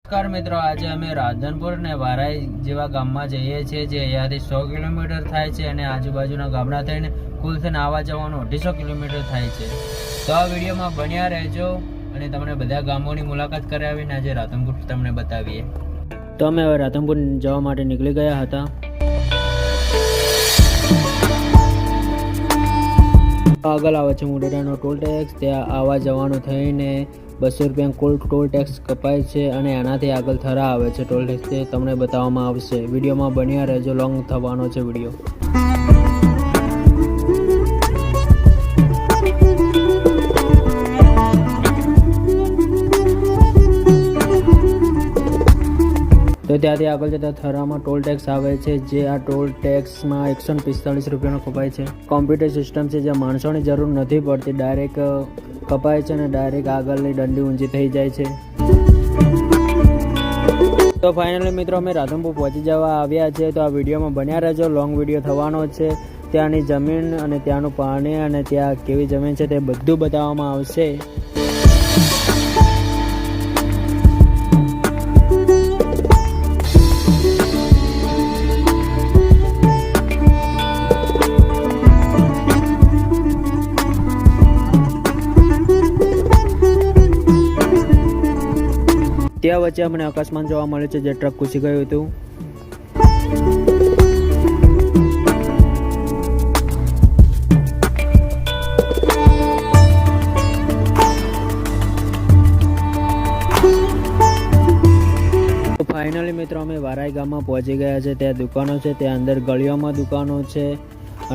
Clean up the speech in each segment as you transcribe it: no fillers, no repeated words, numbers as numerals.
નમસ્કાર મિત્રો, આજે અમે રાધનપુર ને વારાઈ જેવા ગામમાં જઈએ છીએ જે અહીંયાથી 100 કિલોમીટર થાય છે અને આજુબાજુના ગામડા થઈને કુલ થઈને આવવા જવાનું 250 કિલોમીટર થાય છે. તો આ વિડીયોમાં બન્યા રહેજો અને તમને બધા ગામોની મુલાકાત કરાવીને આજે રાધનપુર તમને બતાવીએ. તો અમે હવે રાધનપુર જવા માટે નીકળી ગયા હતા. આગળ આવે છે મુંડેરાનો ટોલ ટેક્સ. ત્યાં આવવા જવાનું થઈને 200 રૂપિયા કુલ ટોલ ટેક્સ કપાય છે અને એનાથી આગળ થરા આવે છે ટોલ ટેક્સ. તે તમને બતાવવામાં આવશે. વિડીયોમાં બન્યા રહેજો, લોંગ થવાનો છે વિડીયો. તો ત્યાંથી આગળ જતા થરામાં ટોલ ટેક્સ આવે છે, જે આ ટોલ ટેક્સમાં 145 રૂપિયાનો કપાય છે. કોમ્પ્યુટર સિસ્ટમ છે, જ્યાં માણસોની જરૂર નથી પડતી, ડાયરેક્ટ કપાય છે અને ડાયરેક્ટ આગળની દંડી ઊંચી થઈ જાય છે. તો ફાઇનલી મિત્રો અમે રાધનપુર પહોંચી જવા આવ્યા છે. તો આ વિડીયોમાં બન્યા રહેજો, લોંગ વિડીયો થવાનો છે. ત્યાંની જમીન અને ત્યાંનું પાણી અને ત્યાં કેવી જમીન છે તે બધું બતાવવામાં આવશે. ત્યાં વચ્ચે અમને અકસ્માત જોવા મળ્યું છે, જે ટ્રક ઘૂસી ગયું હતું. ફાઇનલી મિત્રો અમે વારાઈ ગામમાં પહોંચી ગયા છે. ત્યાં દુકાનો છે, ત્યાં અંદર ગળીઓમાં દુકાનો છે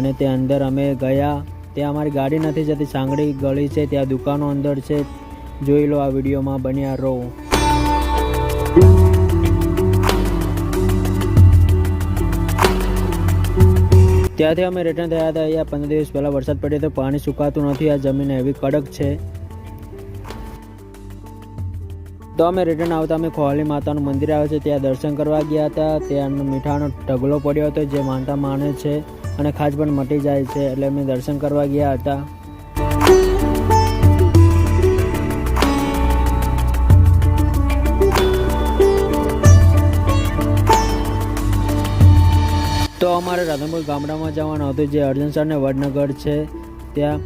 અને ત્યાં અંદર અમે ગયા. ત્યાં અમારી ગાડી નથી જતી, સાંગડી ગળી છે, ત્યાં દુકાનો અંદર છે. જોઈ લો આ વિડીયોમાં, બન્યા રહો. ત્યાંથી અમે રિટર્ન થયા હતા. અહીંયા 15 દિવસ પહેલાં વરસાદ પડ્યો તો પાણી સુકાતું નથી. આ જમીન એવી કડક છે. તો અમે રિટર્ન આવતા અમે ખોવાલી માતાનું મંદિર આવે છે, ત્યાં દર્શન કરવા ગયા હતા. ત્યાં મીઠાનો ઢગલો પડ્યો હતો, જે માનતા માને છે અને ખાસ પણ મટી જાય છે, એટલે અમે દર્શન કરવા ગયા હતા. તો અમારે રાધનપુર ગામડામાં જવાનું હતું, જે અર્જનસર ને વડનગર છે. ત્યાં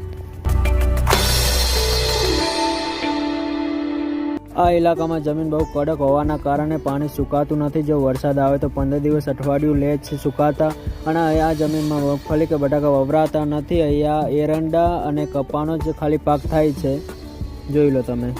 આ ઇલાકામાં જમીન બહુ કડક હોવાના કારણે પાણી સુકાતું નથી. જો વરસાદ આવે તો 15 દિવસ અઠવાડિયું લે છે સુકાતા. અને આ જમીનમાં મગફળી કે બટાકા વવરાતા નથી. અહીંયા એરંડા અને કપાનો જ ખાલી પાક થાય છે. જોઈ લો તમે.